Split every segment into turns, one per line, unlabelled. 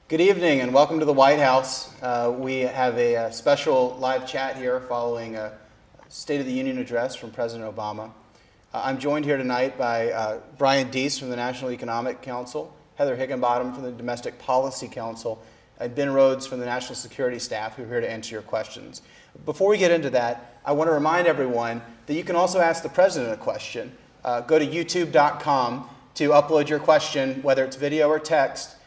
Good evening and welcome to the White House. We have a special live chat here following a State of the Union address from President Obama. I'm joined here tonight by Brian Deese from the National Economic Council, Heather Higginbottom from the Domestic Policy Council, and Ben Rhodes from the National Security Staff, who are here to answer your questions. Before we get into that, I want to remind everyone that you can also ask the President a question. Go to youtube.com to upload your question, whether it's video or text,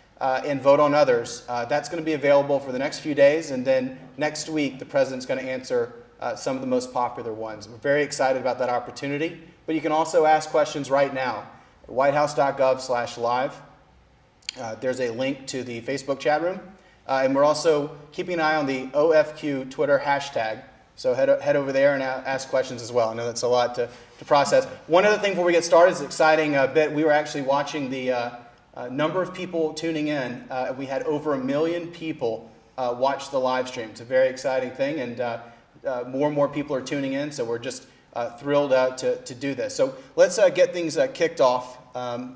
and vote on others. That's going to be available for the next few days, and then next week the President's going to answer some of the most popular ones. We're very excited about that opportunity, but you can also ask questions right now at whitehouse.gov/live. There's a link to the Facebook chat room, and we're also keeping an eye on the OFQ Twitter hashtag, so head over there and ask questions as well. I know that's a lot to process. One other thing before we get started is an exciting bit. We were actually watching the number of people tuning in. We had over 1 million people watch the live stream. It's a very exciting thing, and more and more people are tuning in, so we're just thrilled to do this. So let's get things kicked off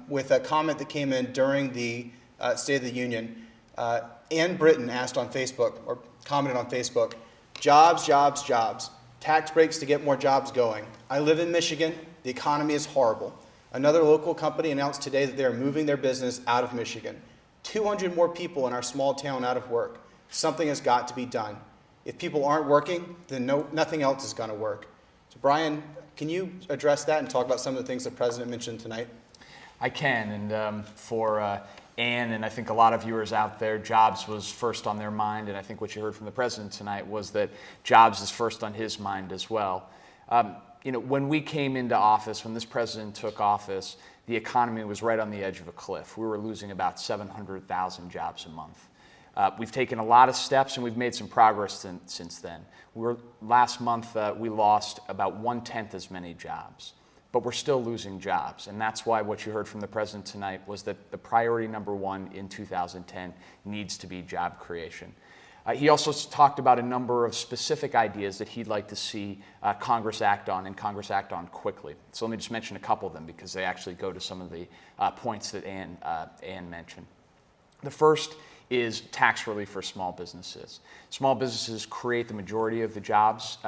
with a comment that came in during the State of the Union. Ann Britton asked on Facebook, or commented on Facebook, jobs, jobs, jobs. Tax breaks to get more jobs going. I live in Michigan. The economy is horrible. Another local company announced today that they are moving their business out of Michigan. 200 more people in our small town out of work. Something has got to be done. If people aren't working, then nothing else is going to work. So Brian, can you address that and talk about some of the things the President mentioned tonight?
I can, and for Ann and I think a lot of viewers out there, jobs was first on their mind, and I think what you heard from the President tonight was that jobs is first on his mind as well. When we came into office, when this President took office, the economy was right on the edge of a cliff. We were losing about 700,000 jobs a month. We've taken a lot of steps and we've made some progress since then. Last month, we lost about 1/10 as many jobs, but we're still losing jobs. And that's why what you heard from the President tonight was that the priority number one in 2010 needs to be job creation. He also talked about a number of specific ideas that he'd like to see Congress act on, and Congress act on quickly. So let me just mention a couple of them because they actually go to some of the points that Ann mentioned. The first is tax relief for small businesses. Small businesses create the majority of the jobs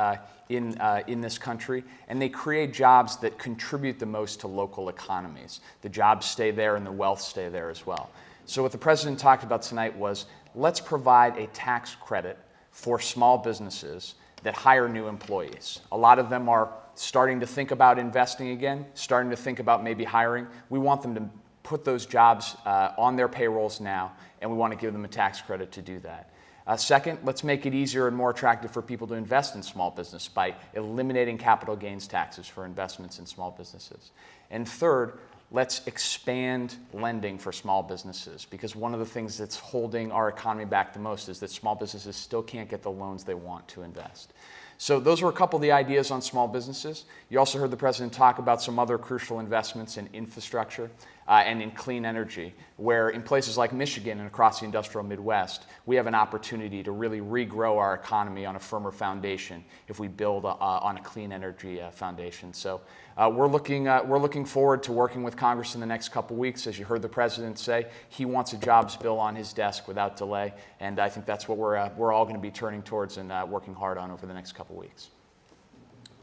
in this country, and they create jobs that contribute the most to local economies. The jobs stay there and the wealth stay there as well. So what the President talked about tonight was, let's provide a tax credit for small businesses that hire new employees. A lot of them are starting to think about investing again, starting to think about maybe hiring. We want them to put those jobs on their payrolls now, and we want to give them a tax credit to do that. Second, let's make it easier and more attractive for people to invest in small business by eliminating capital gains taxes for investments in small businesses. And third, let's expand lending for small businesses, because one of the things that's holding our economy back the most is that small businesses still can't get the loans they want to invest. So those were a couple of the ideas on small businesses. You also heard the President talk about some other crucial investments in infrastructure and in clean energy, where in places like Michigan and across the industrial Midwest, we have an opportunity to really regrow our economy on a firmer foundation if we build on a clean energy foundation. So we're looking forward to working with Congress in the next couple weeks. As you heard the President say, he wants a jobs bill on his desk without delay, and I think that's what we're all going to be turning towards and working hard on over the next couple weeks.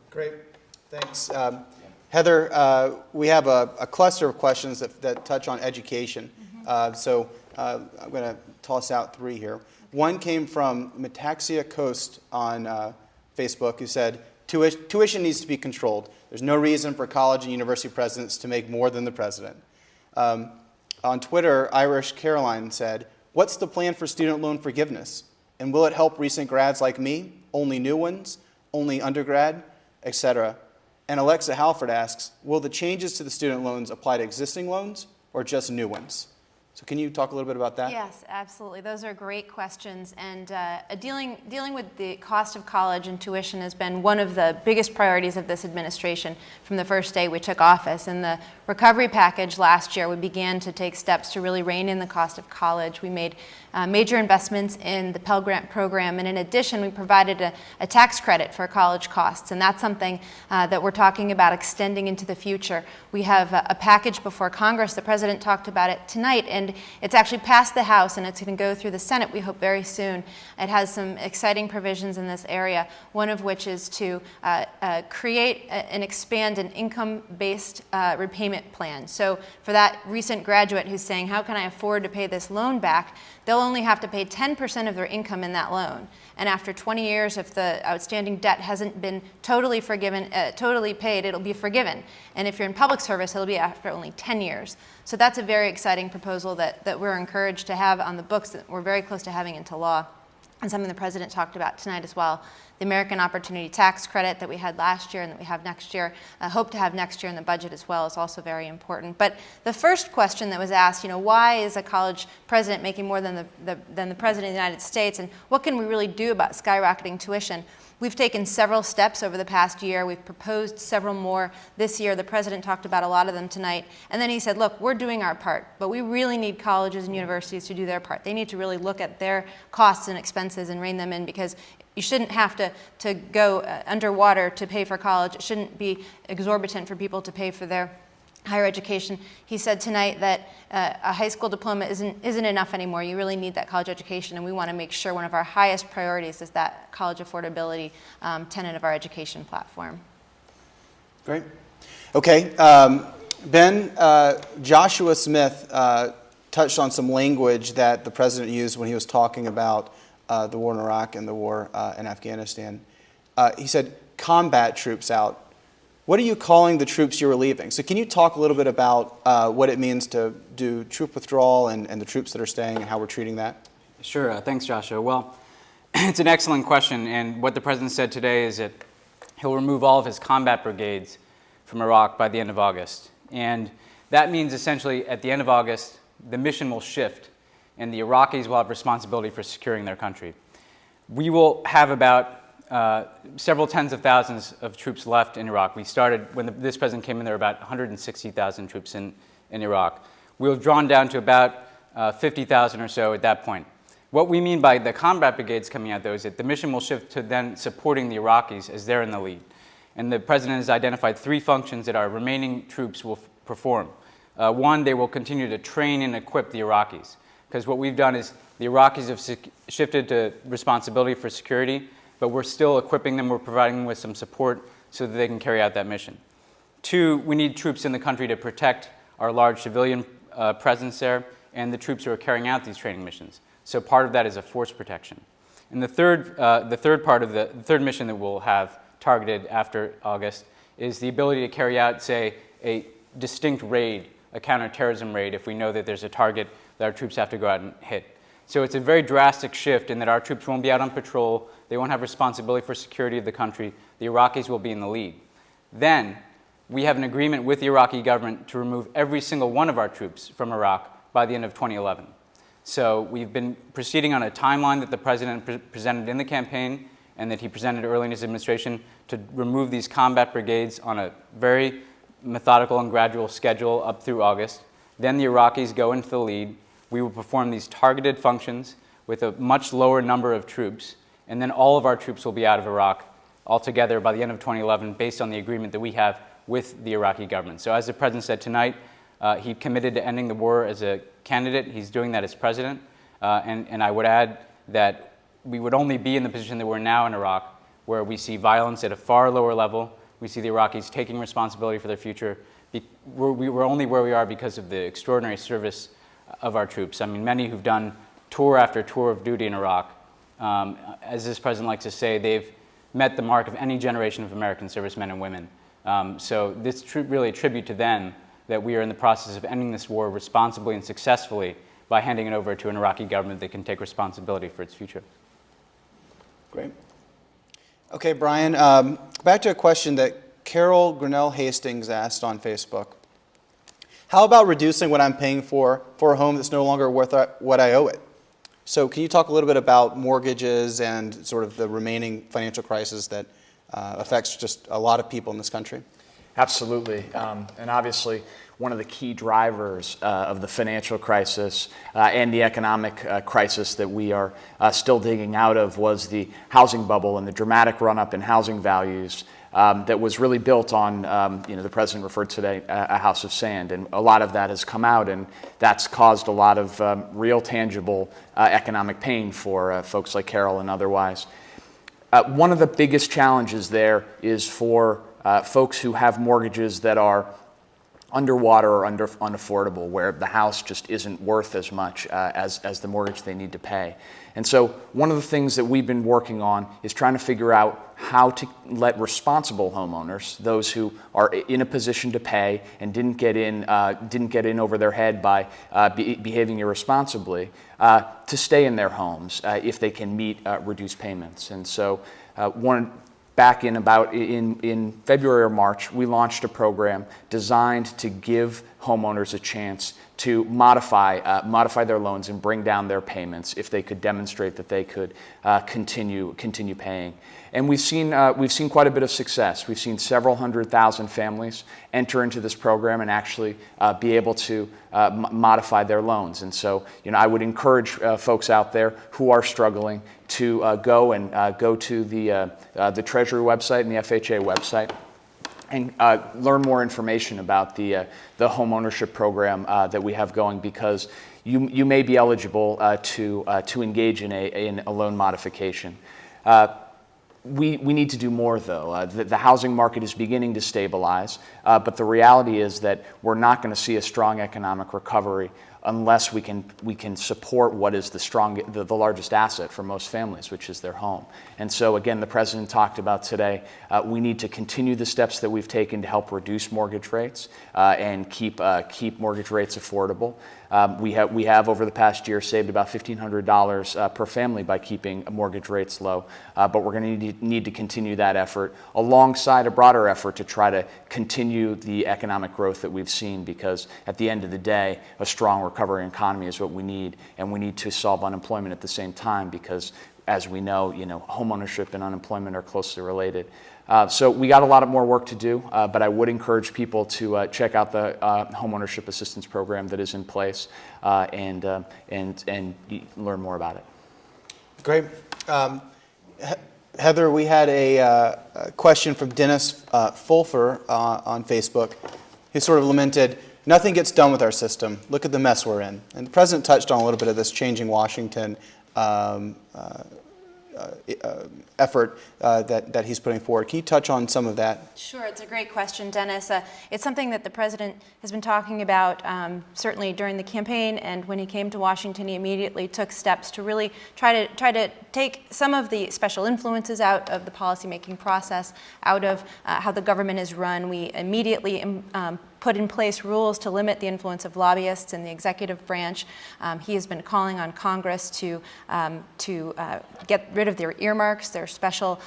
Great, thanks. Heather, we have a cluster of questions that touch on education. So I'm going to toss out 3 here. One came from Metaxia Coast on Facebook, who said, tuition needs to be controlled. There's no reason for college and university presidents to make more than the president. On Twitter, Irish Caroline said, what's the plan for student loan forgiveness? And will it help recent grads like me? Only new ones? Only undergrad? Etc. And Alexa Halford asks, will the changes to the student loans apply to existing loans or just new ones? So can you talk a little bit about that?
Yes, absolutely. Those are great questions. And dealing with the cost of college and tuition has been one of the biggest priorities of this administration from the first day we took office. In the recovery package last year, we began to take steps to really rein in the cost of college. We made major investments in the Pell Grant program, and in addition, we provided a tax credit for college costs, and that's something that we're talking about extending into the future. We have a package before Congress. The President talked about it tonight, and and it's actually passed the House, and it's going to go through the Senate, we hope, very soon. It has some exciting provisions in this area, one of which is to create and expand an income-based repayment plan. So for that recent graduate who's saying, how can I afford to pay this loan back, they'll only have to pay 10% of their income in that loan. And after 20 years, if the outstanding debt hasn't been totally paid, it'll be forgiven. And if you're in public service, it'll be after only 10 years. So that's a very exciting proposal that we're encouraged to have on the books, that we're very close to having into law, and something the President talked about tonight as well. The American Opportunity Tax Credit that we had last year and that we have next year, hope to have next year in the budget as well, is also very important. But the first question that was asked, why is a college president making more than the President of the United States, and what can we really do about skyrocketing tuition? We've taken several steps over the past year. We've proposed several more this year. The President talked about a lot of them tonight. And then he said, look, we're doing our part, but we really need colleges and universities to do their part. They need to really look at their costs and expenses and rein them in, because you shouldn't have to go underwater to pay for college. It shouldn't be exorbitant for people to pay for their higher education. He said tonight that a high school diploma isn't enough anymore. You really need that college education, and we want to make sure one of our highest priorities is that college affordability tenet of our education platform.
Great. Okay. Ben, Joshua Smith touched on some language that the President used when he was talking about the war in Iraq and the war in Afghanistan. He said, combat troops out. What are you calling the troops you're relieving? So can you talk a little bit about what it means to do troop withdrawal and the troops that are staying and how we're treating that?
Sure. Thanks, Joshua. Well, it's an excellent question. And what the President said today is that he'll remove all of his combat brigades from Iraq by the end of August. And that means essentially at the end of August, the mission will shift and the Iraqis will have responsibility for securing their country. We will have about several tens of thousands of troops left in Iraq. We started, when this president came in, there were about 160,000 troops in Iraq. We've drawn down to about 50,000 or so at that point. What we mean by the combat brigades coming out, though, is that the mission will shift to then supporting the Iraqis as they're in the lead. And the president has identified 3 functions that our remaining troops will perform. One, they will continue to train and equip the Iraqis, because what we've done is the Iraqis have shifted to responsibility for security, but we're still equipping them, we're providing them with some support so that they can carry out that mission. 2, we need troops in the country to protect our large civilian presence there and the troops who are carrying out these training missions. So part of that is a force protection. And the third mission that we'll have targeted after August is the ability to carry out, say, a distinct raid, a counterterrorism raid, if we know that there's a target that our troops have to go out and hit. So it's a very drastic shift in that our troops won't be out on patrol, they won't have responsibility for security of the country, the Iraqis will be in the lead. Then, we have an agreement with the Iraqi government to remove every single one of our troops from Iraq by the end of 2011. So we've been proceeding on a timeline that the President presented in the campaign and that he presented early in his administration to remove these combat brigades on a very methodical and gradual schedule up through August. Then the Iraqis go into the lead. We will perform these targeted functions with a much lower number of troops, and then all of our troops will be out of Iraq altogether by the end of 2011 based on the agreement that we have with the Iraqi government. So as the President said tonight, he committed to ending the war as a candidate. He's doing that as President. And I would add that we would only be in the position that we're now in Iraq, where we see violence at a far lower level. We see the Iraqis taking responsibility for their future. We're only where we are because of the extraordinary service of our troops. I mean, many who've done tour after tour of duty in Iraq, as this president likes to say, they've met the mark of any generation of American servicemen and women. So this really a tribute to them that we are in the process of ending this war responsibly and successfully by handing it over to an Iraqi government that can take responsibility for its future.
Great. Okay, Brian, back to a question that Carol Grinnell Hastings asked on Facebook. How about reducing what I'm paying for a home that's no longer worth what I owe it? So can you talk a little bit about mortgages and sort of the remaining financial crisis that affects just a lot of people in this country?
Absolutely. And obviously, one of the key drivers of the financial crisis and the economic crisis that we are still digging out of was the housing bubble and the dramatic run-up in housing values that was really built on, the president referred today, a house of sand. And a lot of that has come out, and that's caused a lot of real, tangible economic pain for folks like Carol and otherwise. One of the biggest challenges there is for folks who have mortgages that are underwater or unaffordable, where the house just isn't worth as much as the mortgage they need to pay. And so one of the things that we've been working on is trying to figure out how to let responsible homeowners, those who are in a position to pay and didn't get in over their head by behaving irresponsibly, to stay in their homes if they can meet reduced payments. And so back in February or March, we launched a program designed to give homeowners a chance to modify their loans and bring down their payments if they could demonstrate that they could continue paying. And we've seen quite a bit of success. We've seen several 100,000 families enter into this program and actually be able to modify their loans. And so, I would encourage folks out there who are struggling to go to the Treasury website and the FHA website and learn more information about the home ownership program that we have going, because you may be eligible to engage in a loan modification. We need to do more, though. The housing market is beginning to stabilize, but the reality is that we're not going to see a strong economic recovery unless we can support what is the largest asset for most families, which is their home. And so again, the president talked about today, we need to continue the steps that we've taken to help reduce mortgage rates and keep mortgage rates affordable. We have over the past year saved about $1,500 per family by keeping mortgage rates low, but we're going to need to continue that effort alongside a broader effort to try to continue the economic growth that we've seen, because at the end of the day, a strong recovering economy is what we need, and we need to solve unemployment at the same time, because as we know, home ownership and unemployment are closely related. So we got a lot more work to do, but I would encourage people to check out the homeownership assistance program that is in place and learn more about it.
Great. Heather, we had a question from Dennis Fulfer on Facebook, who sort of lamented, nothing gets done with our system. Look at the mess we're in. And the president touched on a little bit of this Changing Washington effort that he's putting forward. Can you touch on some of that?
Sure, it's a great question, Dennis. It's something that the president has been talking about certainly during the campaign, and when he came to Washington, he immediately took steps to really try to take some of the special influences out of the policymaking process, out of how the government is run. We immediately put in place rules to limit the influence of lobbyists in the executive branch. He has been calling on Congress to get rid of their earmarks, their special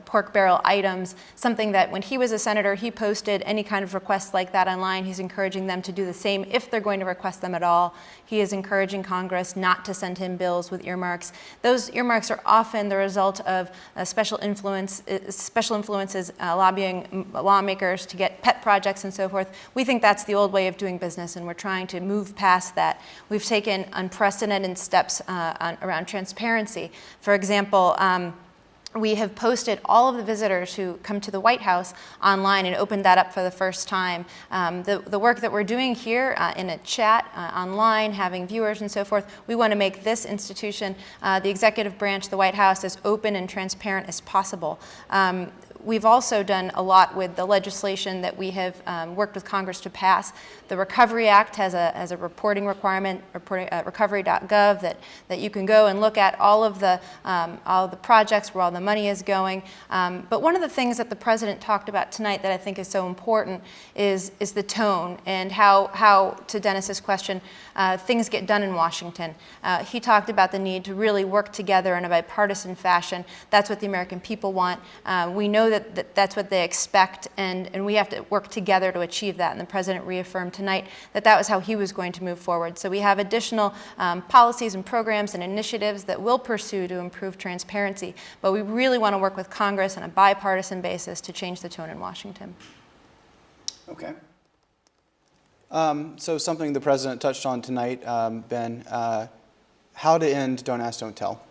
pork barrel items, something that when he was a senator, he posted any kind of requests like that online. He's encouraging them to do the same if they're going to request them at all. He is encouraging Congress not to send him bills with earmarks. Those earmarks are often the result of special influences lobbying lawmakers to get pet projects and so forth. We think that's the old way of doing business, and we're trying to move past that. We've taken unprecedented steps around transparency. For example, we have posted all of the visitors who come to the White House online and opened that up for the first time. The work that we're doing here in a chat online, having viewers and so forth, we want to make this institution, the executive branch, the White House, as open and transparent as possible. We've also done a lot with the legislation that we have worked with Congress to pass. The Recovery Act has a reporting requirement, recovery.gov, that you can go and look at all of the projects where all the money is going. But one of the things that the president talked about tonight that I think is so important is the tone and how, to Dennis's question, things get done in Washington. He talked about the need to really work together in a bipartisan fashion. That's what the American people want. We know that's what they expect, and we have to work together to achieve that. And the president reaffirmed tonight that was how he was going to move forward. So we have additional policies and programs and initiatives that we'll pursue to improve transparency, but we really want to work with Congress on a bipartisan basis to change the tone in Washington.
Okay. So something the president touched on tonight, Ben, how to end Don't Ask, Don't Tell.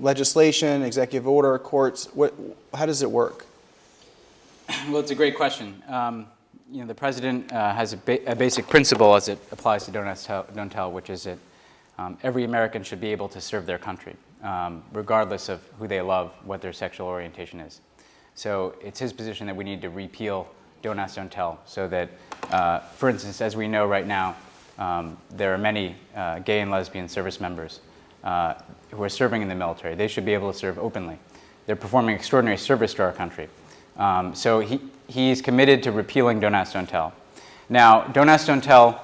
Legislation, executive order, courts, how does it work?
Well, it's a great question. The president has a basic principle as it applies to Don't Ask, Don't Tell, which is that every American should be able to serve their country, regardless of who they love, what their sexual orientation is. So it's his position that we need to repeal Don't Ask, Don't Tell, so that, for instance, as we know right now, there are many gay and lesbian service members who are serving in the military. They should be able to serve openly. They're performing extraordinary service to our country. So he's committed to repealing Don't Ask, Don't Tell. Now, Don't Ask, Don't Tell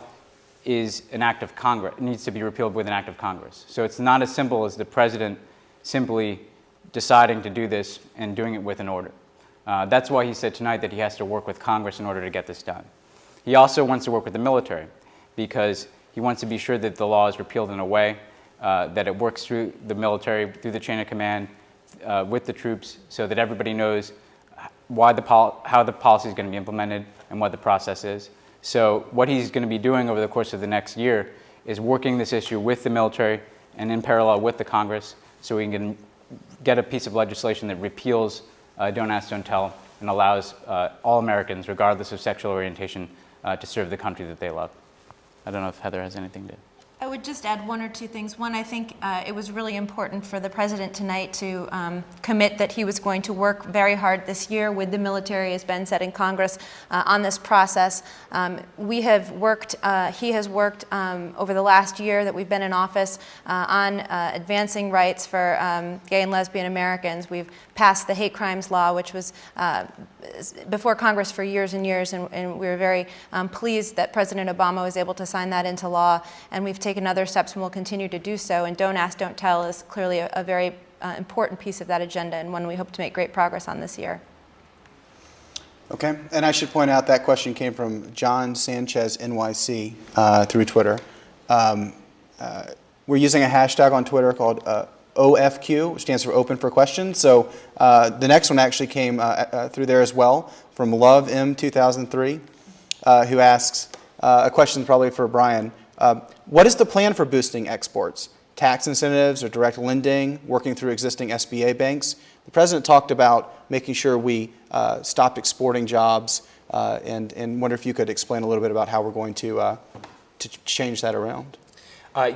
is an act of Congress. It needs to be repealed with an act of Congress. So it's not as simple as the president simply deciding to do this and doing it with an order. That's why he said tonight that he has to work with Congress in order to get this done. He also wants to work with the military because he wants to be sure that the law is repealed in a way that it works through the military, through the chain of command, with the troops, so that everybody knows how the policy is going to be implemented and what the process is. So what he's going to be doing over the course of the next year is working this issue with the military and in parallel with the Congress, so we can get a piece of legislation that repeals Don't Ask, Don't Tell and allows all Americans, regardless of sexual orientation, to serve the country that they love. I don't know if Heather has anything to...
I would just add one or two things. One, I think it was really important for the president tonight to commit that he was going to work very hard this year with the military, as Ben said, in Congress on this process. He has worked over the last year that we've been in office on advancing rights for gay and lesbian Americans. We've passed the hate crimes law, which was before Congress for years and years, and we were very pleased that President Obama was able to sign that into law, and we've taken other steps and will continue to do so, and Don't Ask, Don't Tell is clearly a very important piece of that agenda, and one we hope to make great progress on this year.
Okay, and I should point out that question came from John Sanchez NYC through Twitter. We're using a hashtag on Twitter called OFQ, which stands for Open for Questions. So the next one actually came through there as well from Love M2003, who asks a question probably for Brian. What is the plan for boosting exports? Tax incentives or direct lending, working through existing SBA banks? The president talked about making sure we stop exporting jobs, and wonder if you could explain a little bit about how we're going to change that around.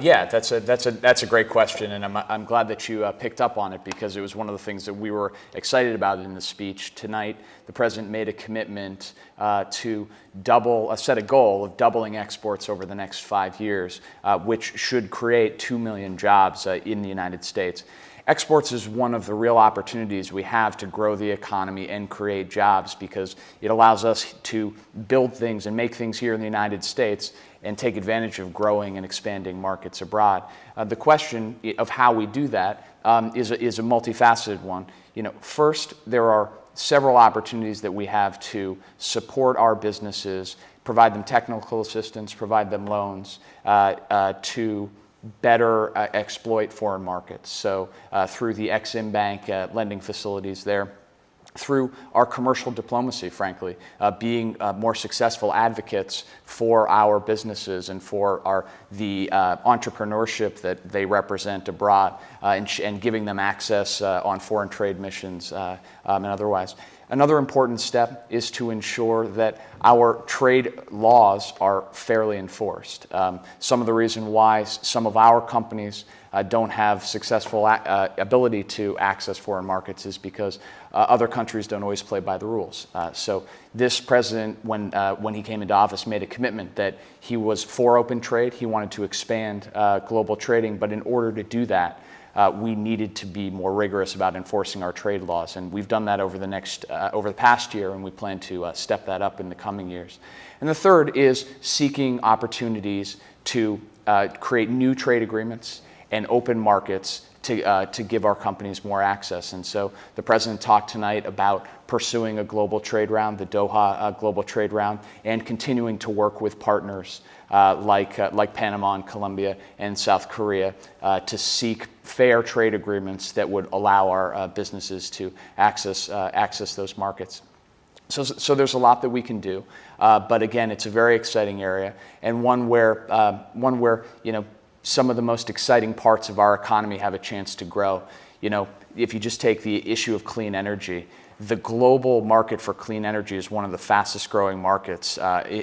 Yeah, that's a great question, and I'm glad that you picked up on it, because it was one of the things that we were excited about in the speech tonight. The president made a commitment to set a goal of doubling exports over the next 5 years, which should create 2 million jobs in the United States. Exports is one of the real opportunities we have to grow the economy and create jobs, because it allows us to build things and make things here in the United States and take advantage of growing and expanding markets abroad. The question of how we do that is a multifaceted one. First, there are several opportunities that we have to support our businesses, provide them technical assistance, provide them loans to better exploit foreign markets. So through the Exim Bank lending facilities there, through our commercial diplomacy, frankly, being more successful advocates for our businesses and for the entrepreneurship that they represent abroad, and giving them access on foreign trade missions and otherwise. Another important step is to ensure that our trade laws are fairly enforced. Some of the reason why some of our companies don't have successful ability to access foreign markets is because other countries don't always play by the rules. So this president, when he came into office, made a commitment that he was for open trade. He wanted to expand global trading, but in order to do that, we needed to be more rigorous about enforcing our trade laws, and we've done that over the past year, and we plan to step that up in the coming years. And the third is seeking opportunities to create new trade agreements and open markets to give our companies more access. And so the president talked tonight about pursuing a global trade round, the Doha global trade round, and continuing to work with partners like Panama and Colombia and South Korea to seek fair trade agreements that would allow our businesses to access those markets. So there's a lot that we can do, but again, it's a very exciting area, and one where some of the most exciting parts of our economy have a chance to grow. If you just take the issue of clean energy, the global market for clean energy is one of the fastest growing markets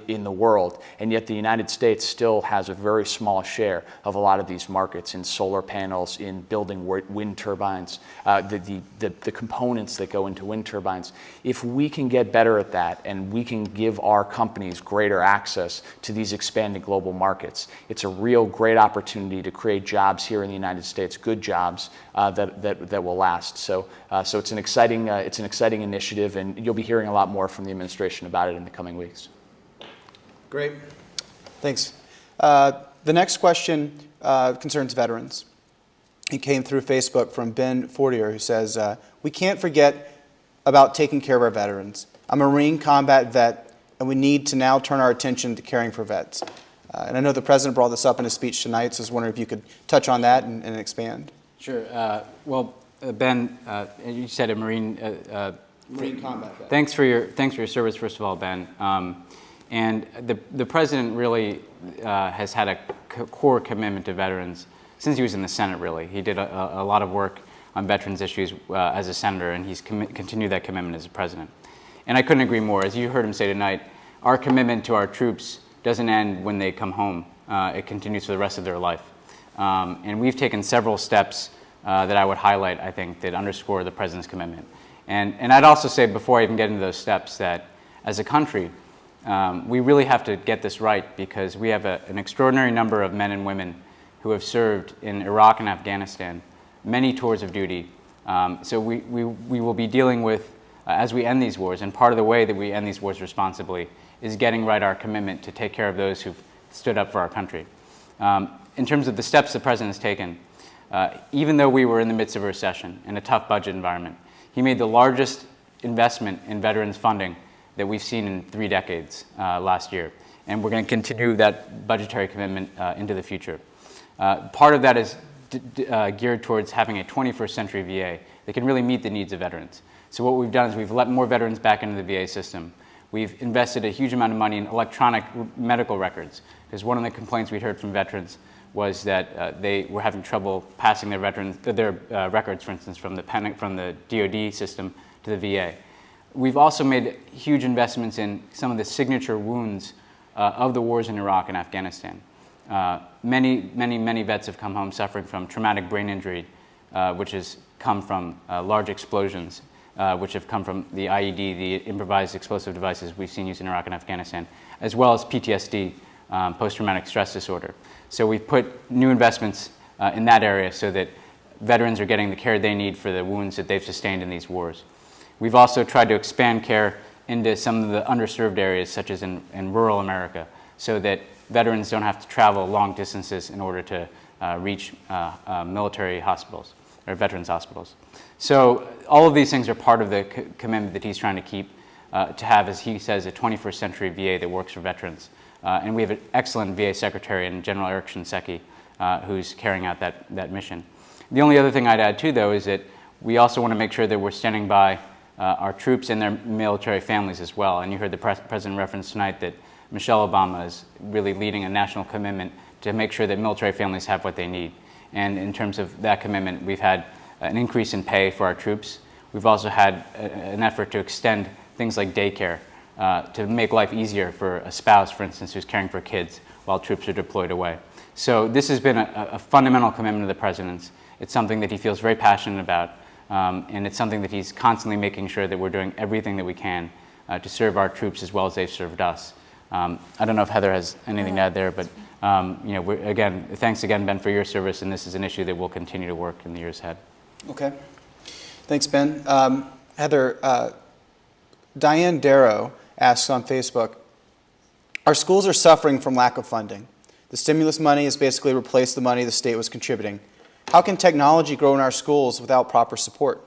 in the world, and yet the United States still has a very small share of a lot of these markets in solar panels, in building wind turbines, the components that go into wind turbines. If we can get better at that and we can give our companies greater access to these expanding global markets, it's a real great opportunity to create jobs here in the United States, good jobs that will last. So it's an exciting initiative, and you'll be hearing a lot more from the administration about it in the coming weeks.
Great. Thanks. The next question concerns veterans. It came through Facebook from Ben Fortier, who says, we can't forget about taking care of our veterans. I'm a Marine combat vet, and we need to now turn our attention to caring for vets. And I know the President brought this up in his speech tonight, so I was wondering if you could touch on that and expand.
Sure. Ben, you said a Marine
combat vet.
Thanks for your service, first of all, Ben. And the President really has had a core commitment to veterans since he was in the Senate, really. He did a lot of work on veterans issues as a senator, and he's continued that commitment as a president. And I couldn't agree more. As you heard him say tonight, our commitment to our troops doesn't end when they come home. It continues for the rest of their life. And we've taken several steps that I would highlight, I think, that underscore the President's commitment. And I'd also say, before I even get into those steps, that as a country, we really have to get this right, because we have an extraordinary number of men and women who have served in Iraq and Afghanistan, many tours of duty. So we will be dealing with, as we end these wars, and part of the way that we end these wars responsibly is getting right our commitment to take care of those who've stood up for our country. In terms of the steps the President has taken, even though we were in the midst of a recession and a tough budget environment, he made the largest investment in veterans funding that we've seen in 3 decades last year. And we're going to continue that budgetary commitment into the future. Part of that is geared towards having a 21st century VA that can really meet the needs of veterans. So what we've done is we've let more veterans back into the VA system. We've invested a huge amount of money in electronic medical records, because one of the complaints we'd heard from veterans was that they were having trouble passing their records, for instance, from the DoD system to the VA. We've also made huge investments in some of the signature wounds of the wars in Iraq and Afghanistan. Many vets have come home suffering from traumatic brain injury, which has come from large explosions, which have come from the IED, the improvised explosive devices we've seen used in Iraq and Afghanistan, as well as PTSD, post-traumatic stress disorder. So we've put new investments in that area so that veterans are getting the care they need for the wounds that they've sustained in these wars. We've also tried to expand care into some of the underserved areas, such as in rural America, so that veterans don't have to travel long distances in order to reach military hospitals or veterans hospitals. So all of these things are part of the commitment that he's trying to keep, to have, as he says, a 21st century VA that works for veterans. And we have an excellent VA secretary in General Eric Shinseki, who's carrying out that mission. The only other thing I'd add too, though, is that we also want to make sure that we're standing by our troops and their military families as well. And you heard the President reference tonight that Michelle Obama is really leading a national commitment to make sure that military families have what they need. And in terms of that commitment, we've had an increase in pay for our troops. We've also had an effort to extend things like daycare to make life easier for a spouse, for instance, who's caring for kids while troops are deployed away. So this has been a fundamental commitment of the President's. It's something that he feels very passionate about, and it's something that he's constantly making sure that we're doing everything that we can to serve our troops as well as they've served us. I don't know if Heather has anything to add there, but again, thanks again, Ben, for your service, and this is an issue that will continue to work in the years ahead.
Okay. Thanks, Ben. Heather, Diane Darrow asks on Facebook, our schools are suffering from lack of funding. The stimulus money has basically replaced the money the state was contributing. How can technology grow in our schools without proper support?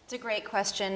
It's a great question,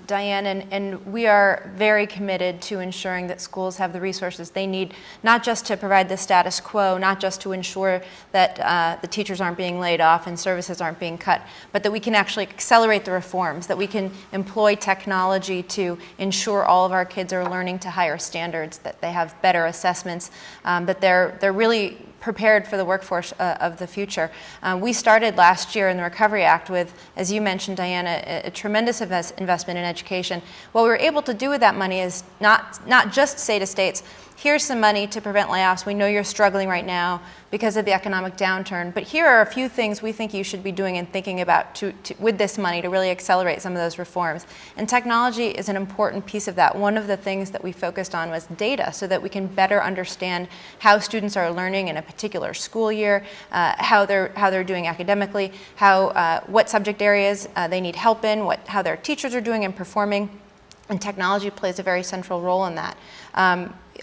Diane, and we are very committed to ensuring that schools have the resources they need, not just to provide the status quo, not just to ensure that the teachers aren't being laid off and services aren't being cut, but that we can actually accelerate the reforms, that we can employ technology to ensure all of our kids are learning to higher standards, that they have better assessments, that they're really prepared for the workforce of the future. We started last year in the Recovery Act with, as you mentioned, Diana, a tremendous investment in education. What we were able to do with that money is not just say to states, here's some money to prevent layoffs. We know you're struggling right now because of the economic downturn, but here are a few things we think you should be doing and thinking about with this money to really accelerate some of those reforms. And technology is an important piece of that. One of the things that we focused on was data, so that we can better understand how students are learning in a particular school year, how they're doing academically, what subject areas they need help in, how their teachers are doing and performing. And technology plays a very central role in that.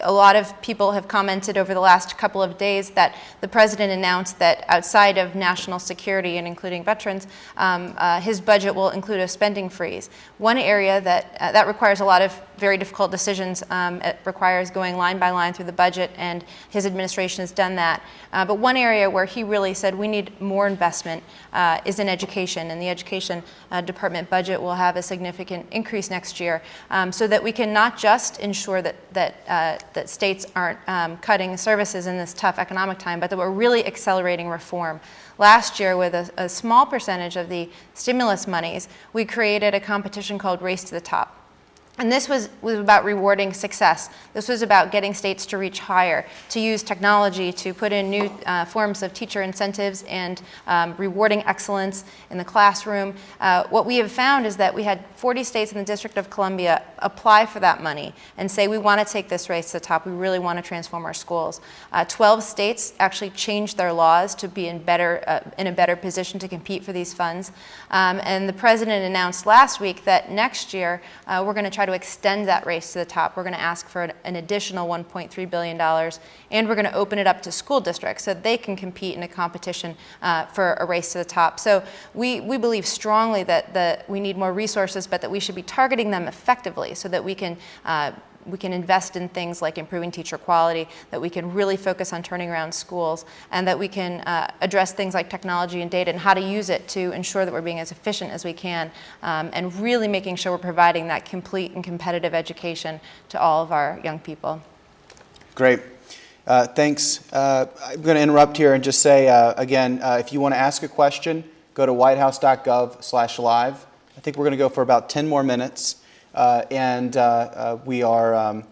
A lot of people have commented over the last couple of days that the president announced that outside of national security and including veterans, his budget will include a spending freeze. One area that requires a lot of very difficult decisions. It requires going line by line through the budget, and his administration has done that. But one area where he really said we need more investment is in education, and the education department budget will have a significant increase next year, so that we can not just ensure that states aren't cutting services in this tough economic time, but that we're really accelerating reform. Last year, with a small percentage of the stimulus monies, we created a competition called Race to the Top. And this was about rewarding success. This was about getting states to reach higher, to use technology, to put in new forms of teacher incentives and rewarding excellence in the classroom. What we have found is that we had 40 states in the District of Columbia apply for that money and say, we want to take this race to the top. We really want to transform our schools. 12 states actually changed their laws to be in a better position to compete for these funds. And the president announced last week that next year we're going to try to extend that race to the top. We're going to ask for an additional $1.3 billion, and we're going to open it up to school districts so they can compete in a competition for a race to the top. So we believe strongly that we need more resources, but that we should be targeting them effectively so that we can invest in things like improving teacher quality, that we can really focus on turning around schools, and that we can address things like technology and data and how to use it to ensure that we're being as efficient as we can, and really making sure we're providing that complete and competitive education to all of our young people.
Great. Thanks. I'm going to interrupt here and just say, again, if you want to ask a question, go to whitehouse.gov/live. I think we're going to go for about 10 more minutes. We are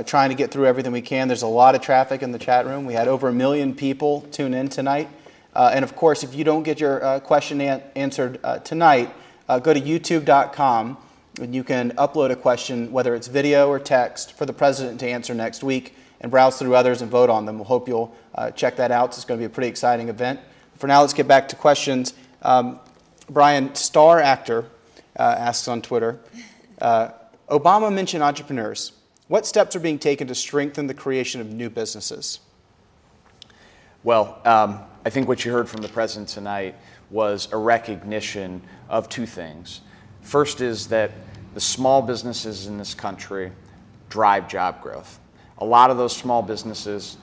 trying to get through everything we can. There's a lot of traffic in the chat room. We had over 1 million people tune in tonight. And of course, if you don't get your question answered tonight, go to youtube.com and you can upload a question, whether it's video or text, for the president to answer next week, and browse through others and vote on them. We'll hope you'll check that out. It's going to be a pretty exciting event. For now, let's get back to questions. Brian, Star Actor asks on Twitter, Obama mentioned entrepreneurs. What steps are being taken to strengthen the creation of new businesses?
Well, I think what you heard from the president tonight was a recognition of two things. First is that the small businesses in this country drive job growth. A lot of those small businesses,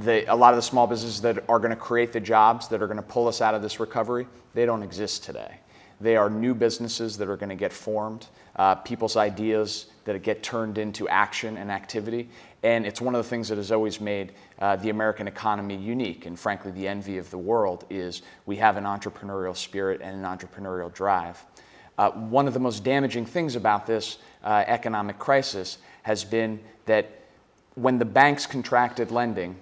that are going to create the jobs that are going to pull us out of this recovery, they don't exist today. They are new businesses that are going to get formed, people's ideas that get turned into action and activity. And it's one of the things that has always made the American economy unique, and frankly the envy of the world, is we have an entrepreneurial spirit and an entrepreneurial drive. One of the most damaging things about this economic crisis has been that when the banks contracted lending,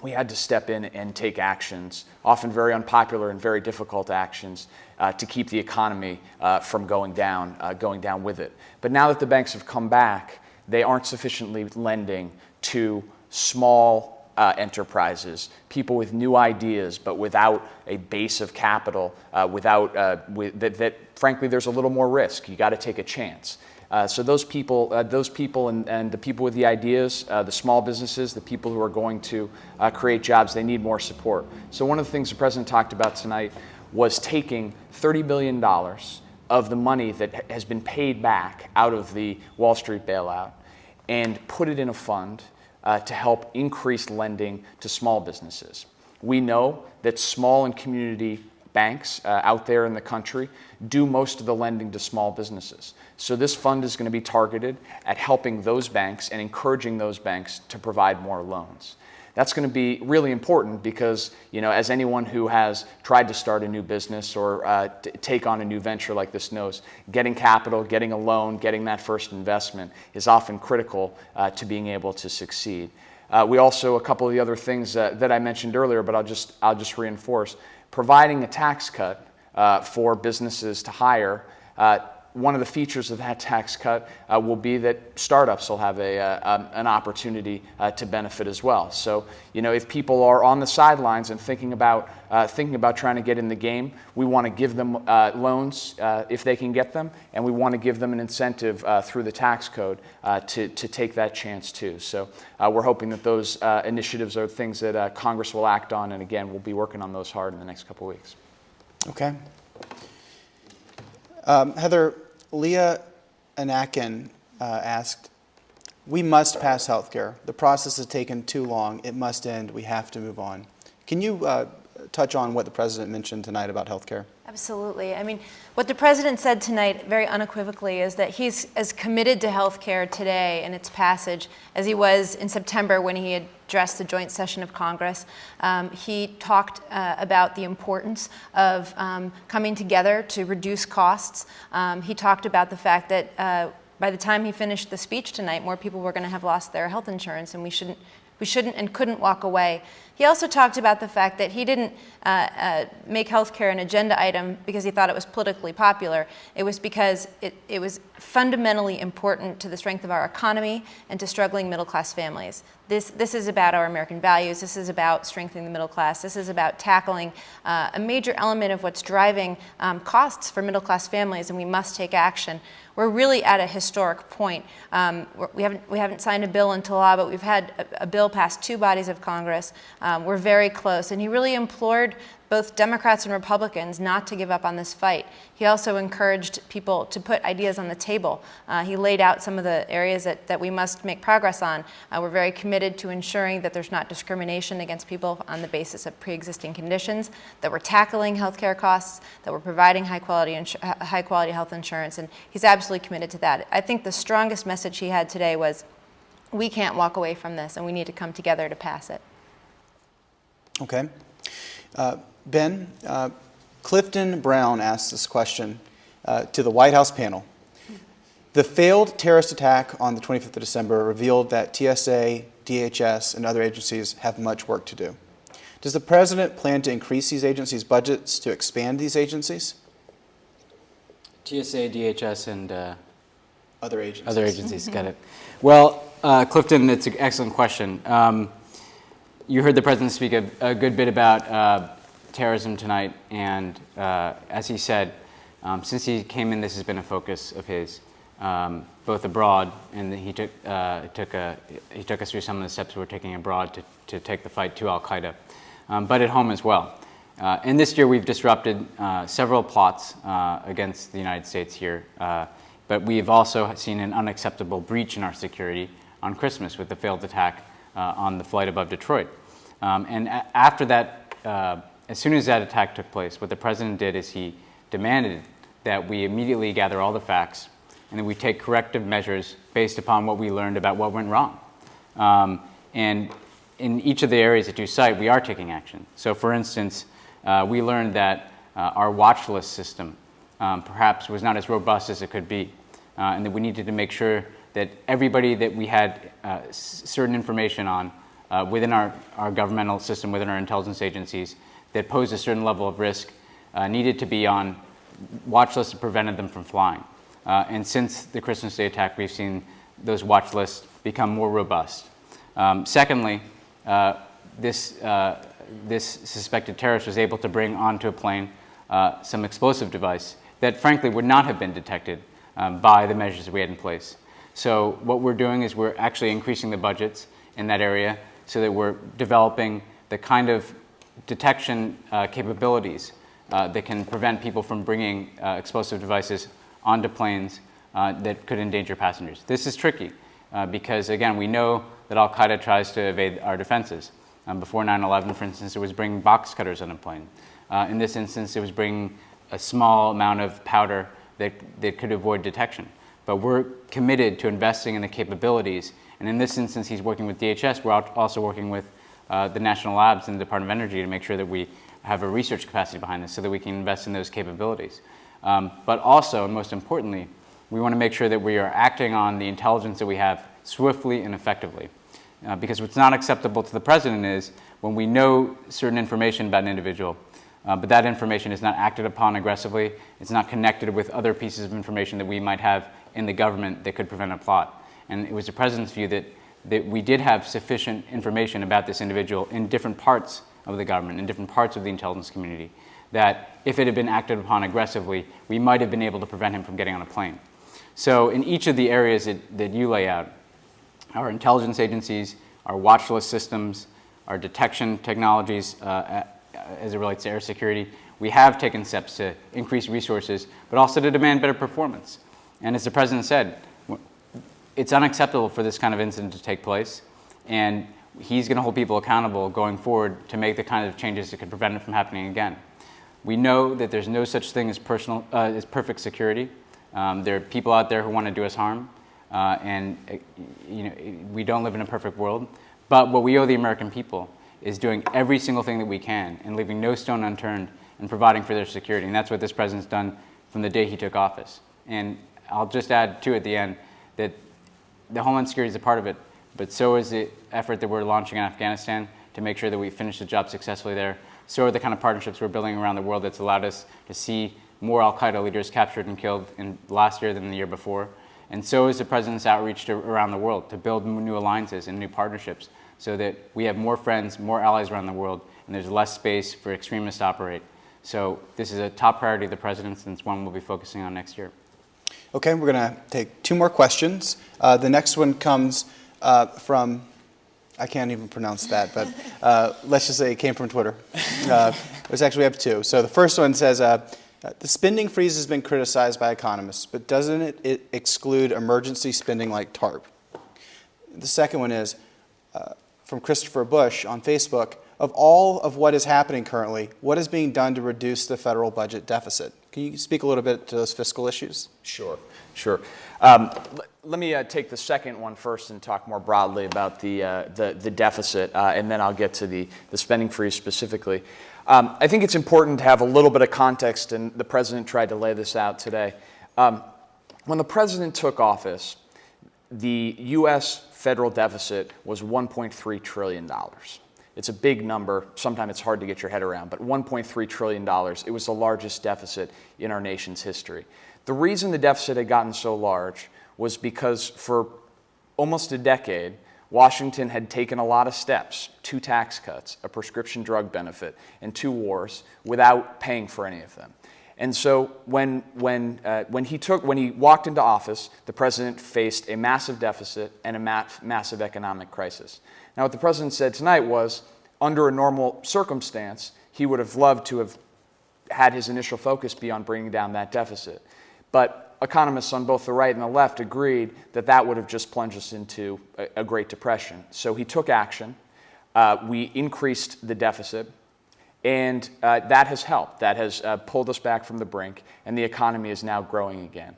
we had to step in and take actions, often very unpopular and very difficult actions, to keep the economy from going down with it. But now that the banks have come back, they aren't sufficiently lending to small enterprises, people with new ideas, but without a base of capital, that frankly there's a little more risk. You got to take a chance. So those people and the people with the ideas, the small businesses, the people who are going to create jobs, they need more support. So one of the things the president talked about tonight was taking $30 billion of the money that has been paid back out of the Wall Street bailout and put it in a fund to help increase lending to small businesses. We know that small and community banks out there in the country do most of the lending to small businesses. So this fund is going to be targeted at helping those banks and encouraging those banks to provide more loans. That's going to be really important because, as anyone who has tried to start a new business or take on a new venture like this knows, getting capital, getting a loan, getting that first investment is often critical to being able to succeed. We also, a couple of the other things that I mentioned earlier, but I'll just reinforce, providing a tax cut for businesses to hire. One of the features of that tax cut will be that startups will have an opportunity to benefit as well. So, if people are on the sidelines and thinking about trying to get in the game, we want to give them loans if they can get them, and we want to give them an incentive through the tax code to take that chance too. So, we're hoping that those initiatives are things that Congress will act on, and again, we'll be working on those hard in the next couple of weeks.
Okay. Heather, Leah Anakin asked, we must pass health care. The process has taken too long. It must end. We have to move on. Can you touch on what the president mentioned tonight about health care?
Absolutely. I mean, what the president said tonight very unequivocally is that he's as committed to health care today and its passage as he was in September when he addressed the joint session of Congress. He talked about the importance of coming together to reduce costs. He talked about the fact that by the time he finished the speech tonight, more people were going to have lost their health insurance, and we shouldn't and couldn't walk away. He also talked about the fact that he didn't make healthcare an agenda item because he thought it was politically popular. It was because it was fundamentally important to the strength of our economy and to struggling middle-class families. This is about our American values. This is about strengthening the middle class. This is about tackling a major element of what's driving costs for middle-class families, and we must take action. We're really at a historic point. We haven't signed a bill into law, but we've had a bill pass two bodies of Congress. We're very close, and he really implored both Democrats and Republicans not to give up on this fight. He also encouraged people to put ideas on the table. He laid out some of the areas that we must make progress on. We're very committed to ensuring that there's not discrimination against people on the basis of pre-existing conditions, that we're tackling healthcare costs, that we're providing high-quality health insurance, and he's absolutely committed to that. I think the strongest message he had today was, we can't walk away from this, and we need to come together to pass it.
Okay. Ben, Clifton Brown asked this question to the White House panel. The failed terrorist attack on the 25th of December revealed that TSA, DHS, and other agencies have much work to do. Does the president plan to increase these agencies' budgets to expand these agencies?
TSA, DHS, and
Other agencies.
other agencies, got it. Well, Clifton, it's an excellent question. You heard the president speak a good bit about terrorism tonight, and as he said, since he came in, this has been a focus of his, both abroad, and he took us through some of the steps we're taking abroad to take the fight to Al-Qaeda, but at home as well. And this year we've disrupted several plots against the United States here, but we've also seen an unacceptable breach in our security on Christmas with the failed attack on the flight above Detroit. And after that, as soon as that attack took place, what the president did is he demanded that we immediately gather all the facts and that we take corrective measures based upon what we learned about what went wrong. And in each of the areas that you cite, we are taking action. So for instance, we learned that our watch list system perhaps was not as robust as it could be, and that we needed to make sure that everybody that we had certain information on within our governmental system, within our intelligence agencies, that posed a certain level of risk needed to be on watch lists that prevented them from flying. And since the Christmas Day attack, we've seen those watch lists become more robust. Secondly, this suspected terrorist was able to bring onto a plane some explosive device that frankly would not have been detected by the measures that we had in place. So what we're doing is we're actually increasing the budgets in that area so that we're developing the kind of detection capabilities that can prevent people from bringing explosive devices onto planes that could endanger passengers. This is tricky because, again, we know that Al-Qaeda tries to evade our defenses. Before 9/11, for instance, it was bringing box cutters on a plane. In this instance, it was bringing a small amount of powder that could avoid detection. But we're committed to investing in the capabilities. And in this instance, he's working with DHS. We're also working with the national labs and the Department of Energy to make sure that we have a research capacity behind this so that we can invest in those capabilities. But also, and most importantly, we want to make sure that we are acting on the intelligence that we have swiftly and effectively. Because what's not acceptable to the president is when we know certain information about an individual, but that information is not acted upon aggressively, it's not connected with other pieces of information that we might have in the government that could prevent a plot. And it was the president's view that we did have sufficient information about this individual in different parts of the government, in different parts of the intelligence community, that if it had been acted upon aggressively, we might have been able to prevent him from getting on a plane. So in each of the areas that you lay out, our intelligence agencies, our watch list systems, our detection technologies as it relates to air security, we have taken steps to increase resources, but also to demand better performance. And as the president said, it's unacceptable for this kind of incident to take place, and he's going to hold people accountable going forward to make the kind of changes that could prevent it from happening again. We know that there's no such thing as perfect security. There are people out there who want to do us harm, and we don't live in a perfect world. But what we owe the American people is doing every single thing that we can and leaving no stone unturned and providing for their security. And that's what this president's done from the day he took office. And I'll just add, too, at the end, that the Homeland Security is a part of it, but so is the effort that we're launching in Afghanistan to make sure that we finish the job successfully there. So are the kind of partnerships we're building around the world that's allowed us to see more Al-Qaeda leaders captured and killed in last year than the year before. And so is the president's outreach around the world to build new alliances and new partnerships so that we have more friends, more allies around the world, and there's less space for extremists to operate. So this is a top priority of the president's, and it's one we'll be focusing on next year.
Okay, we're going to take two more questions. The next one comes from, I can't even pronounce that, but let's just say it came from Twitter. We have two. So the first one says, the spending freeze has been criticized by economists, but doesn't it exclude emergency spending like TARP? The second one is from Christopher Bush on Facebook. Of all of what is happening currently, what is being done to reduce the federal budget deficit? Can you speak a little bit to those fiscal issues?
Sure. Let me take the second one first and talk more broadly about the deficit, and then I'll get to the spending freeze specifically. I think it's important to have a little bit of context, and the president tried to lay this out today. When the president took office, the U.S. federal deficit was $1.3 trillion. It's a big number. Sometimes it's hard to get your head around, but $1.3 trillion, it was the largest deficit in our nation's history. The reason the deficit had gotten so large was because for almost a decade, Washington had taken a lot of steps, 2 tax cuts, a prescription drug benefit, and 2 wars without paying for any of them. And so when he walked into office, the president faced a massive deficit and a massive economic crisis. Now, what the president said tonight was, under a normal circumstance, he would have loved to have had his initial focus be on bringing down that deficit. But economists on both the right and the left agreed that that would have just plunged us into a Great Depression. So he took action. We increased the deficit. And that has helped. That has pulled us back from the brink, and the economy is now growing again.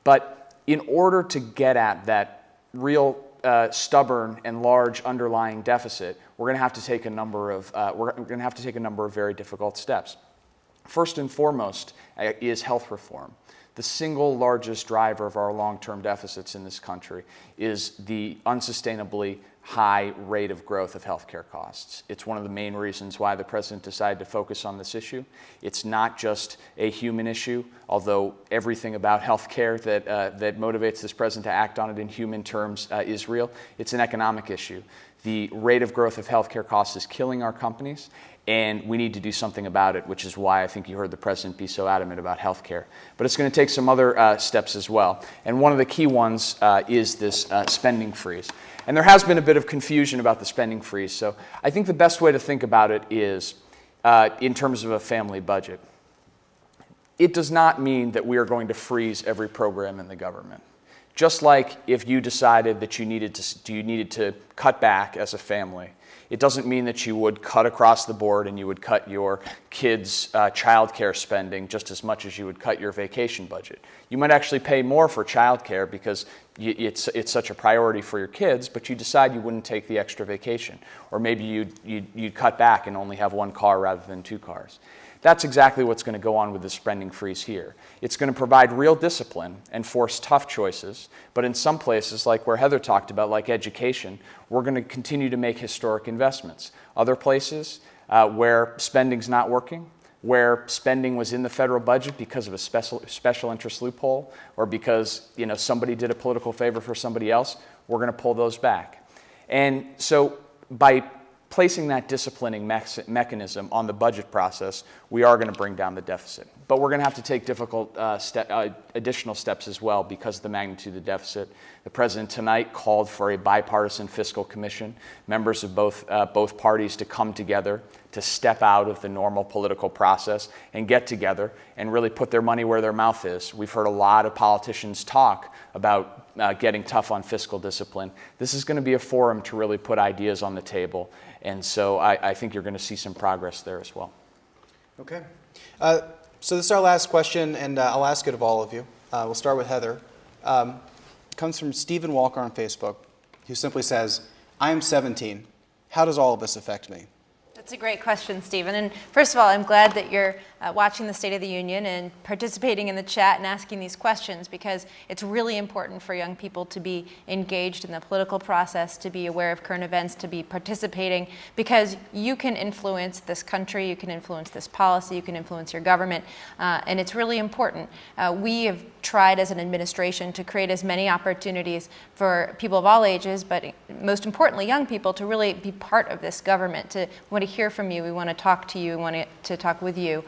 But in order to get at that real stubborn and large underlying deficit, we're going to have to take a number of very difficult steps. First and foremost is health reform. The single largest driver of our long-term deficits in this country is the unsustainably high rate of growth of healthcare costs. It's one of the main reasons why the president decided to focus on this issue. It's not just a human issue, although everything about healthcare that motivates this president to act on it in human terms is real. It's an economic issue. The rate of growth of healthcare costs is killing our companies, and we need to do something about it, which is why I think you heard the president be so adamant about healthcare. But it's going to take some other steps as well. And one of the key ones is this spending freeze. And there has been a bit of confusion about the spending freeze. So I think the best way to think about it is in terms of a family budget. it does not mean that we are going to freeze every program in the government. Just like if you decided that you needed to cut back as a family, it doesn't mean that you would cut across the board and you would cut your kids' childcare spending just as much as you would cut your vacation budget. You might actually pay more for childcare because it's such a priority for your kids, but you decide you wouldn't take the extra vacation. Or maybe you'd cut back and only have one car rather than 2 cars. That's exactly what's going to go on with the spending freeze here. It's going to provide real discipline and force tough choices, but in some places, like where Heather talked about, like education, we're going to continue to make historic investments. Other places where spending's not working, where spending was in the federal budget because of a special interest loophole or because somebody did a political favor for somebody else, we're going to pull those back. And so by placing that disciplining mechanism on the budget process, we are going to bring down the deficit. But we're going to have to take difficult additional steps as well because of the magnitude of the deficit. The president tonight called for a bipartisan fiscal commission, members of both parties to come together, to step out of the normal political process and get together and really put their money where their mouth is. We've heard a lot of politicians talk about getting tough on fiscal discipline. This is going to be a forum to really put ideas on the table. And so I think you're going to see some progress there as well.
Okay. So this is our last question, and I'll ask it of all of you. We'll start with Heather. It comes from Stephen Walker on Facebook, who simply says, I am 17. How does all of this affect me?
That's a great question, Stephen. And first of all, I'm glad that you're watching the State of the Union and participating in the chat and asking these questions, because it's really important for young people to be engaged in the political process, to be aware of current events, to be participating, because you can influence this country, you can influence this policy, you can influence your government, and it's really important. We have tried as an administration to create as many opportunities for people of all ages, but most importantly, young people, to really be part of this government. We want to hear from you, we want to talk to you, we want to talk with you.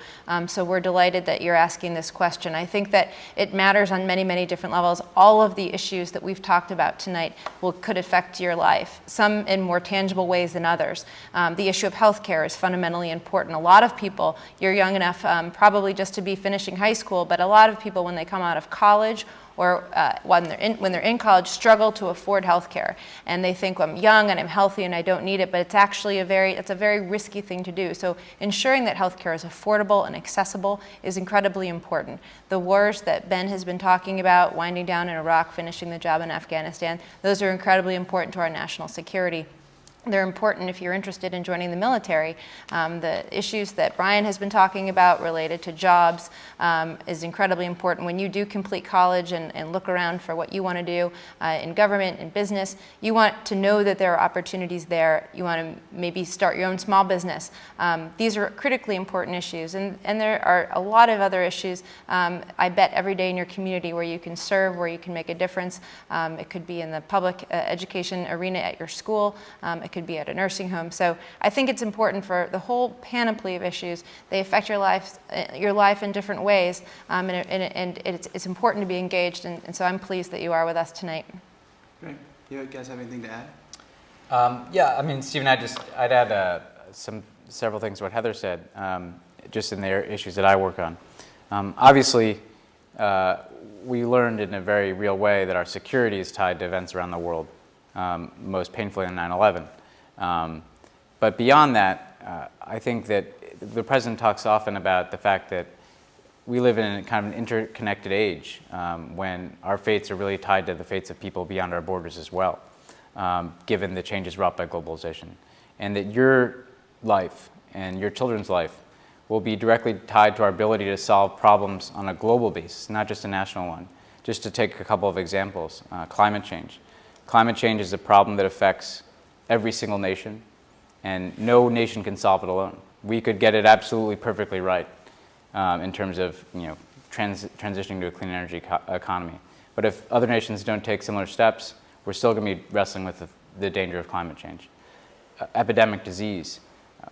So we're delighted that you're asking this question. I think that it matters on many, many different levels. All of the issues that we've talked about tonight could affect your life, some in more tangible ways than others. The issue of healthcare is fundamentally important. A lot of people, you're young enough probably just to be finishing high school, but a lot of people when they come out of college or when they're in college struggle to afford health care. And they think, well, I'm young and I'm healthy and I don't need it, but it's actually a very risky thing to do. So ensuring that health care is affordable and accessible is incredibly important. The wars that Ben has been talking about, winding down in Iraq, finishing the job in Afghanistan, those are incredibly important to our national security. They're important if you're interested in joining the military. The issues that Brian has been talking about related to jobs is incredibly important. When you do complete college and look around for what you want to do in government and business, you want to know that there are opportunities there. You want to maybe start your own small business. These are critically important issues. And there are a lot of other issues, I bet, every day in your community where you can serve, where you can make a difference. It could be in the public education arena at your school. It could be at a nursing home. So I think it's important for the whole panoply of issues. They affect your life in different ways, and it's important to be engaged. And so I'm pleased that you are with us tonight.
Great. You guys have anything to
add? Yeah, I mean, Stephen, I'd add several things to what Heather said, just in the issues that I work on. Obviously, we learned in a very real way that our security is tied to events around the world, most painfully on 9/11. But beyond that, I think that the president talks often about the fact that we live in a kind of an interconnected age when our fates are really tied to the fates of people beyond our borders as well, given the changes wrought by globalization. And that your life and your children's life will be directly tied to our ability to solve problems on a global basis, not just a national one. Just to take a couple of examples, climate change. Climate change is a problem that affects every single nation, and no nation can solve it alone. We could get it absolutely perfectly right in terms of transitioning to a clean energy economy. But if other nations don't take similar steps, we're still going to be wrestling with the danger of climate change. Epidemic disease.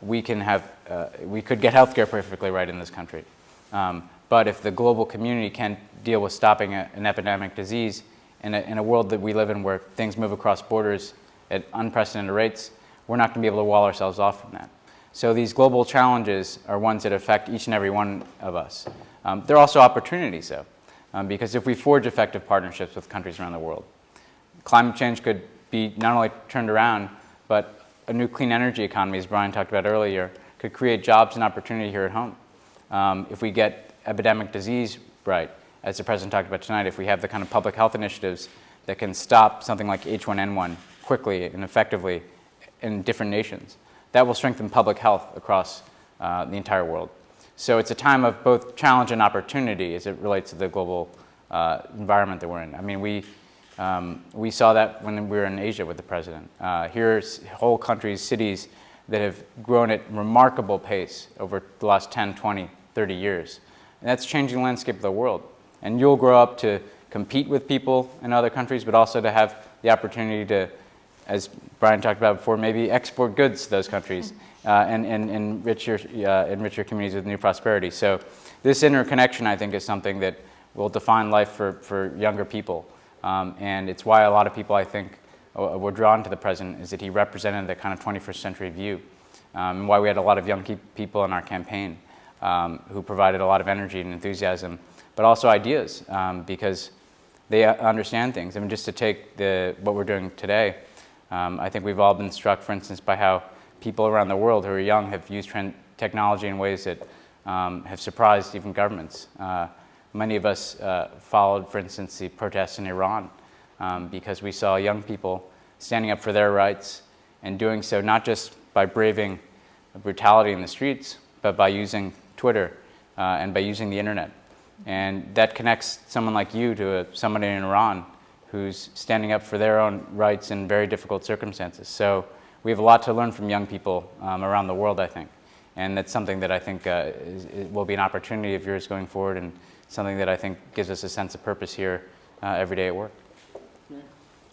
We could get healthcare perfectly right in this country. But if the global community can't deal with stopping an epidemic disease in a world that we live in where things move across borders at unprecedented rates, we're not going to be able to wall ourselves off from that. So these global challenges are ones that affect each and every one of us. There are also opportunities, though, because if we forge effective partnerships with countries around the world, climate change could be not only turned around, but a new clean energy economy, as Brian talked about earlier, could create jobs and opportunity here at home. If we get epidemic disease right, as the President talked about tonight, if we have the kind of public health initiatives that can stop something like H1N1 quickly and effectively in different nations, that will strengthen public health across the entire world. So it's a time of both challenge and opportunity as it relates to the global environment that we're in. I mean, we saw that when we were in Asia with the President. Here's whole countries, cities that have grown at remarkable pace over the last 10, 20, 30 years. And that's changing the landscape of the world. And you'll grow up to compete with people in other countries, but also to have the opportunity to, as Brian talked about before, maybe export goods to those countries and enrich your communities with new prosperity. So this interconnection, I think, is something that will define life for younger people. And it's why a lot of people, I think, were drawn to the President, is that he represented the kind of 21st century view. And why we had a lot of young people in our campaign who provided a lot of energy and enthusiasm, but also ideas, because they understand things. I mean, just to take what we're doing today, I think we've all been struck, for instance, by how people around the world who are young have used technology in ways that have surprised even governments. Many of us followed, for instance, the protests in Iran because we saw young people standing up for their rights and doing so not just by braving brutality in the streets, but by using Twitter and by using the internet. And that connects someone like you to someone in Iran who's standing up for their own rights in very difficult circumstances. So we have a lot to learn from young people around the world, I think. And that's something that I think will be an opportunity of yours going forward, and something that I think gives us a sense of purpose here every day at work.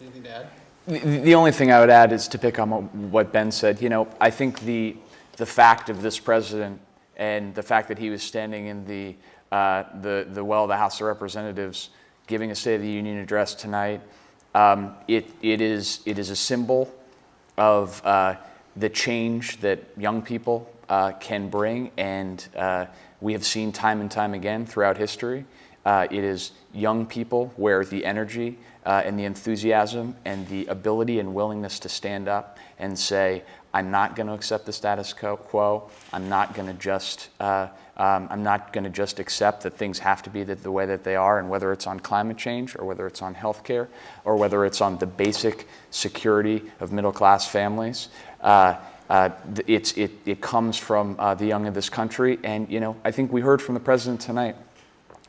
Anything to add?
The only thing I would add is to pick on what Ben said. You know, I think the fact of this President and the fact that he was standing in the well of the House of Representatives giving a State of the Union address tonight, it is a symbol of the change that young people can bring, and we have seen time and time again throughout history. It is young people where the energy and the enthusiasm and the ability and willingness to stand up and say, I'm not going to accept the status quo. I'm not going to just accept that things have to be the way that they are, and whether it's on climate change or whether it's on healthcare or whether it's on the basic security of middle-class families. It comes from the young of this country, and you know, I think we heard from the President tonight,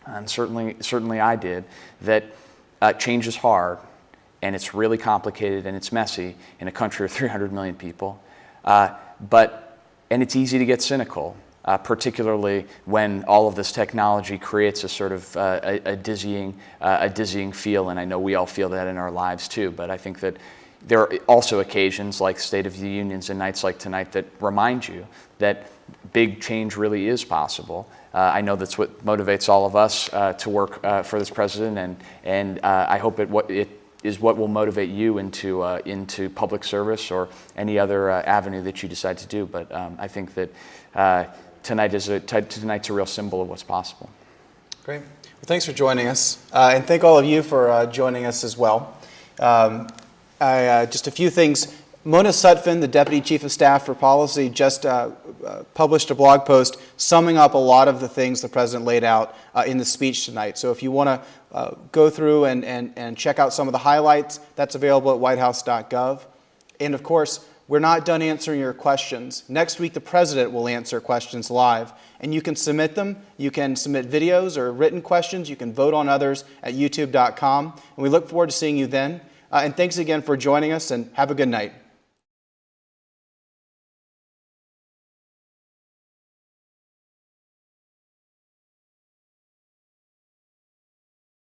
and certainly I did, that change is hard, and it's really complicated and it's messy in a country of 300 million people, and it's easy to get cynical, particularly when all of this technology creates a sort of a dizzying feel, and I know we all feel that in our lives too. But I think that there are also occasions like State of the Unions and nights like tonight that remind you that big change really is possible. I know that's what motivates all of us to work for this President, and I hope it is what will motivate you into public service or any other avenue that you decide to do. But I think that tonight's a real symbol of what's possible.
Great. Well, thanks for joining us, and thank all of you for joining us as well. Just a few things. Mona Sutphin, the Deputy Chief of Staff for Policy, just published a blog post summing up a lot of the things the President laid out in the speech tonight. So if you want to go through and check out some of the highlights, that's available at whitehouse.gov. And of course, we're not done answering your questions. Next week, the President will answer questions live, and you can submit them. You can submit videos or written questions. You can vote on others at youtube.com. And we look forward to seeing you then. And thanks again for joining us, and have a good night.